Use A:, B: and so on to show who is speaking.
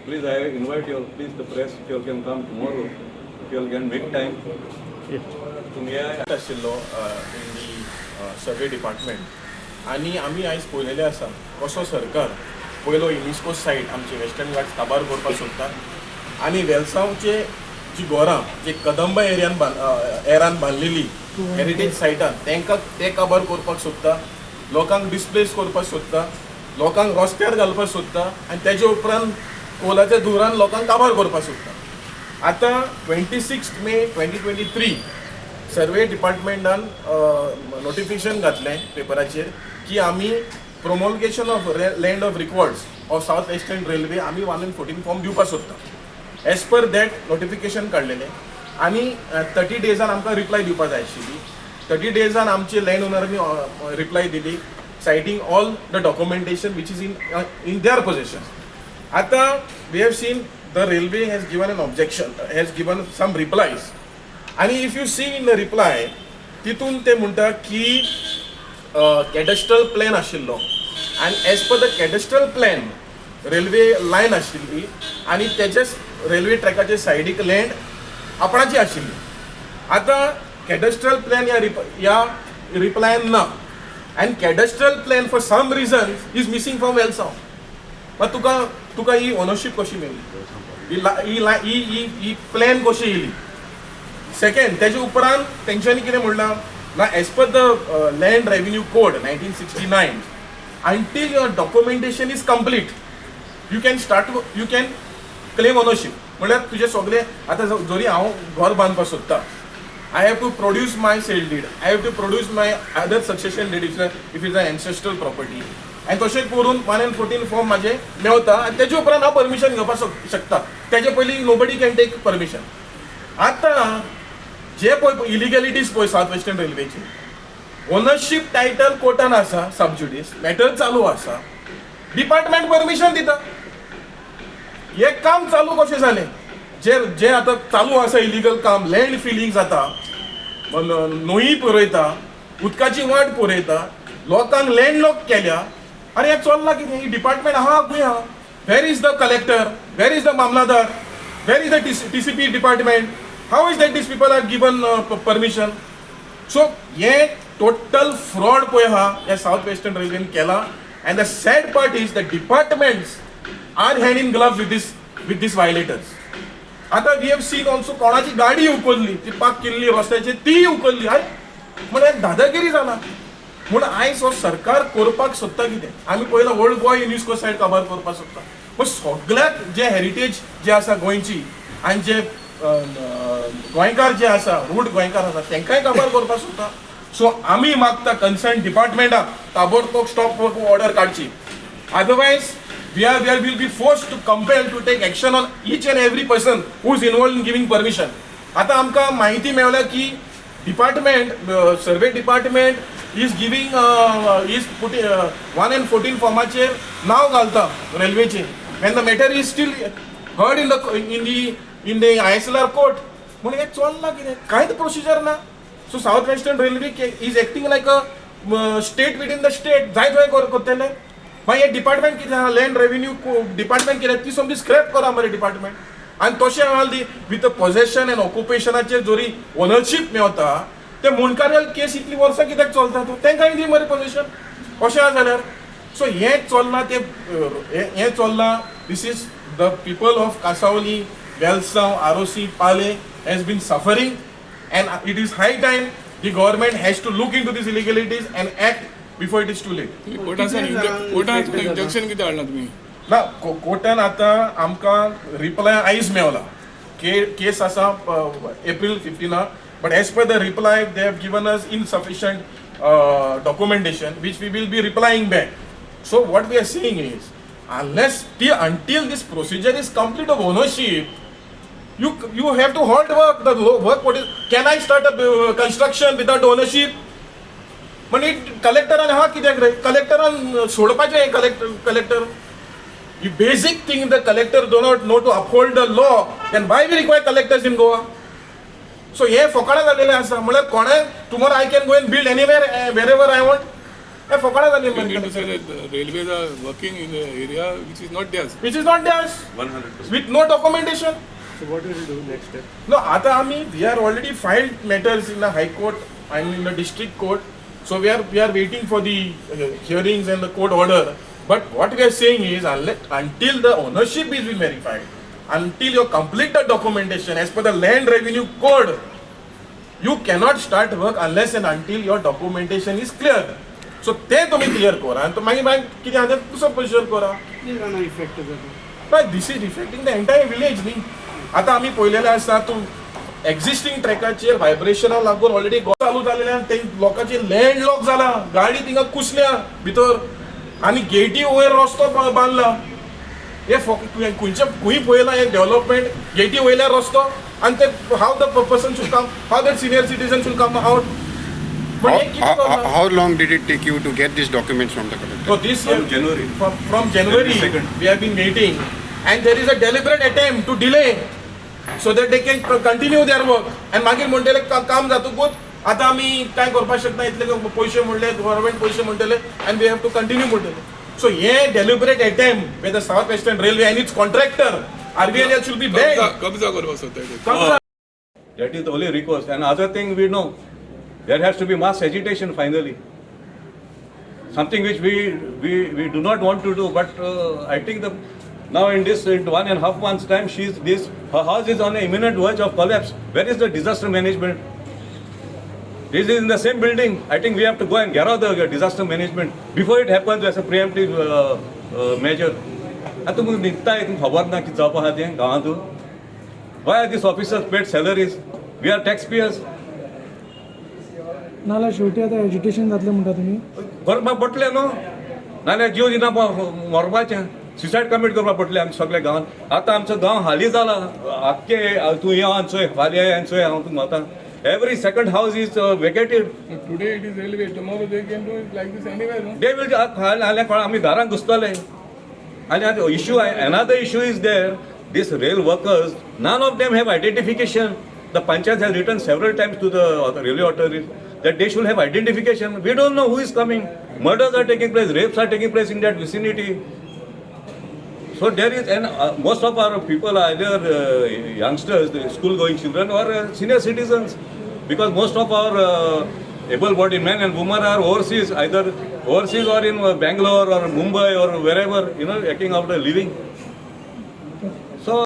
A: Please, I invite you all, please, the press, if you all can come tomorrow, if you all can make time. तुम्ही
B: आशिल्लो in the survey department आनी आमी आयज पळयलेलें आसा कसो सरकार पयलो युनेस्को सायट आमचे वेस्टर्न घाट्स काबार करपाक सोदता आनी वेलसांवचे जी घरां जे कदंबा एरान बांदलेली हेरिटेज सायटान ते काबार करपाक सोदता, लोकांक डिस्प्लेस करपाक सोदता, लोकांक रस्त्यार घालपाक सोदता आनी तेजे उपरांत कोलाच्या धुरान लोकांक काबार करपाक सोदता. आतां 26 मे 2023 सर्वे डिपार्टमेंटान नोटिफिकेशन घातलें पेपराचेर की आमी promulgation of land of records of south western railway आमी 114 फॉर्म दिवपाक सोदता. एज पर दॅट नोटिफिकेशन काडलेलें आनी 30 डेजान आमकां रिप्लाय दिवपाक जाय आशिल्ली. 30 डेजान आमचे लँड ओनरांनी रिप्लाय दिली citing all the documentation which is in their possession. आतां we have seen the railway has given an objection, has given some replies आनी if you see in the reply तितून ते म्हणटा की कॅडेस्ट्रल प्लॅन आशिल्लो आनी as per the cadastral plan railway line आशिल्ली आनी तेजेच रेल्वे ट्रॅकाचे सायडीक लँड आपणाची आशिल्ली. आतां कॅडेस्ट्रल प्लॅन ह्या रिप्लायन ना आनी cadastral plan for some reason is missing from Velsao. मात तुका ही ओनरशीप कशी मेळ्ळी, ही प्लॅन कशी येयली. सेकंड तेजे उपरांत तेंच्यांनी कितें म्हणलां ना as per the land revenue code 1969 until your documentation is complete you can claim ownership. म्हळ्यार तुजे सगळे आतां जरी हांव घर बांदपाक सोदता I have to produce my sale deed, I have to produce my other succession deed if is a ancestral property आनी तशेंच करून 114 फॉर्म म्हाजे मेवता आनी तेजे उपरांत हांव परमिशन घेवपाक शकता. तेजे पयलीं नोबडी कॅन टेक परमिशन. आतां जे पळय इलिगॅलिटीज पळय सावथ वेस्टर्न रेल्वेची ओनरशीप टायटल कोर्टान आसा, सबज्युडिस मॅटर चालू आसा, डिपार्टमेंट परमिशन दिता. हे काम चालू कशें जालें? जे आतां चालू आसा इलिगल काम, लँड फिलिंग जाता, न्हंय पुरयता, उदकाची वाट पुरयता, लोकांक लँड लॉक केल्या. आरे हें चल्लां कितें? ही डिपार्टमेंट आहा खंय आहा? Where is the collector, where is the mamlatdar, where is the TCP department? How is that these people are given permission? So हे टोटल फ्रॉड पळय आहा ह्या सावथ वेस्टर्न रेल्वेन केला. And the sad part is the departments are hand in gloves with these violators. आतां we have seen also कोणाची गाडी उखल्ली, ती पाक केल्ली रस्त्याचेर ती उखल्ली. अरे म्हळ्यार दादागिरी जाला. म्हूण आयज हो सरकार करपाक सोदता कितें? आमी पयलो ओल्ड गोवा युनेस्को सायट काबार करपाक सोदता, पूण सगळ्याक जे हेरिटेज जे आसा गोंयची आनी जे गोंयकार जे आसा, रूट गोंयकार आसा, तांकांय काबार करपाक सोदता. सो आमी मागता कन्सर्न डिपार्टमेंटाक ताबडतोब स्टॉप वर्क ऑर्डर काडची. Otherwise we will be forced to compel to take action on each and every person who is involved in giving permission. आता आमकां माहिती मेळ्ळ्या की department survey department is giving is putting 114 फॉर्माचेर नाव घालता रेल्वेचे when the matter is still heard in the ISLR court. म्हणून हे चल्लां कितें? कांयच प्रोसिजर ना. So south western railway is acting like a state with in the state. जाय थंय करतले. मागीर हे डिपार्टमेंट कितें आहा, लँड रेव्हेन्यू डिपार्टमेंट कितें ती समजी स्क्रॅप करा मरे डिपार्टमेंट. आनी तशें आली विथ पोजेशन एंड ऑक्युपेशनाचेर जोरी ओनरशीप मेवता ते मुणकारेल केस इतली वर्सां कित्याक चलता? तांकांय दी मरे पोजेशन. अशें आहा जाल्यार सो हें चल्लां हें चल्लां. This is the people of Kasavali, Velsaon, ROC, Pale has been suffering and it is high time the government has to look into these illegalities and act before it is too late.
C: कोर्टान injunction कितें हाडला तुमी?
B: ना कोर्टान आतां आमकां reply आयज मेवला. केस आसा April 15 but age per the reply they have given us insufficient documentation which we will be replying back. So what we are saying is until this procedure is complete of ownership, you have to halt work. The work what is, can I start a construction without ownership? म्हणजे कलेक्टरान हा कित्याक रे? कलेक्टरान सोडपाचें collector. You basic thing the collector do not know to uphold the law, then why we require collectors in Goa? So हे फकाणां जालेलें आसा. म्हळ्यार कोणाक tomorrow I can go and build anywhere wherever I want. हे फकाणां जाली
C: You need to say that the railways are working in the area which is not theirs.
B: which is not theirs
A: 100%.
B: with no documentation.
D: So what will you do next step?
B: No, आता आम्ही we are already filed matters in the High Court and in the District Court. So we are waiting for the hearings and the court order. But what we are saying is until the ownership is been verified, until you complete the documentation as per the Land Revenue Code, you cannot start work unless and until your documentation is clear. So ते तुम्ही clear करा आणि मागीर कितें आसा तें दुसरो procedure करा.
D: These are not effective at all.
B: But this is affecting the entire village न्ही. आता आम्ही पळयलेलें आसा तूं एक्झिस्टिंग ट्रॅकाचेर व्हायब्रेशना लागून ऑलरेडी चालू जालेल्यान ते लोकांचे लँड लॉक जाला, गाडी थिंगा कुसल्या भितर आनी गेटी वयर रस्तो बांदला. हे खंयच्या खंय पळयला हे डेव्हलपमेंट गेटी वयल्यार रस्तो आनी ते how the person should come, how that senior citizen should come out.
E: How long did it take you to get these documents from the collector?
B: So this
A: From
B: year,
A: January.
B: from January,
A: 22nd.
B: we have been waiting, and there is a deliberate attempt to delay, so that they can continue their work. And मागीर म्हणटले काम जातकूच आता आमी काय करपाक शकना, इतले पयशे म्हणले गव्हर्नमेंट पयशे म्हणटले and we have to continue म्हणटले. So हे deliberate attempt by the South Western Railway and its contractor RVNL should be banned.
C: कब्जा करपाक सोदता ते.
B: Come
A: That is the only recourse. And other thing we know, there has to be mass agitation finally. Something which we do not want to do, but I think now in 1.5 months time, her house is on the imminent verge of collapse. Where is the disaster management? This is in the same building. I think we have to go and get out the disaster management before it happens as a preemptive measure. आता तुमकां न्हिदता तुमकां खबर ना कितें जावपा आहा तें गांवांत. Why are these officers paid salaries? We are taxpayers.
F: नाल्यार शेवटी आतां एज्युकेशन जातलें म्हणटा तुमी.
A: करपाक पडटलें न्हू, नाल्यार जीव दिना मरपाचें, सुसायड कमीट करपाक पडटलें आमच्या सगळ्या गांवांत. आतां आमचो गांव हाली जाला, आख्खे तूं यो आनी चोय, फाल्यां यो आनी चोय, हांव तुका वता. Every second house is vacated.
C: So today it is railway, tomorrow they can do it like this anywhere, no?
A: They will आमी घरांत घुसतले. आनी आतां issue, another issue is there. These rail workers, none of them have identification. The Panchayat has written several times to the railway authorities that they should have identification. We don't know who is coming. Murders are taking place, rapes are taking place in that vicinity. So there is, and most of our people are either youngsters, school-going children, or senior citizens, because most of our able-bodied men and women are overseas, either overseas or in Bangalore or Mumbai or wherever, acting out a living. So.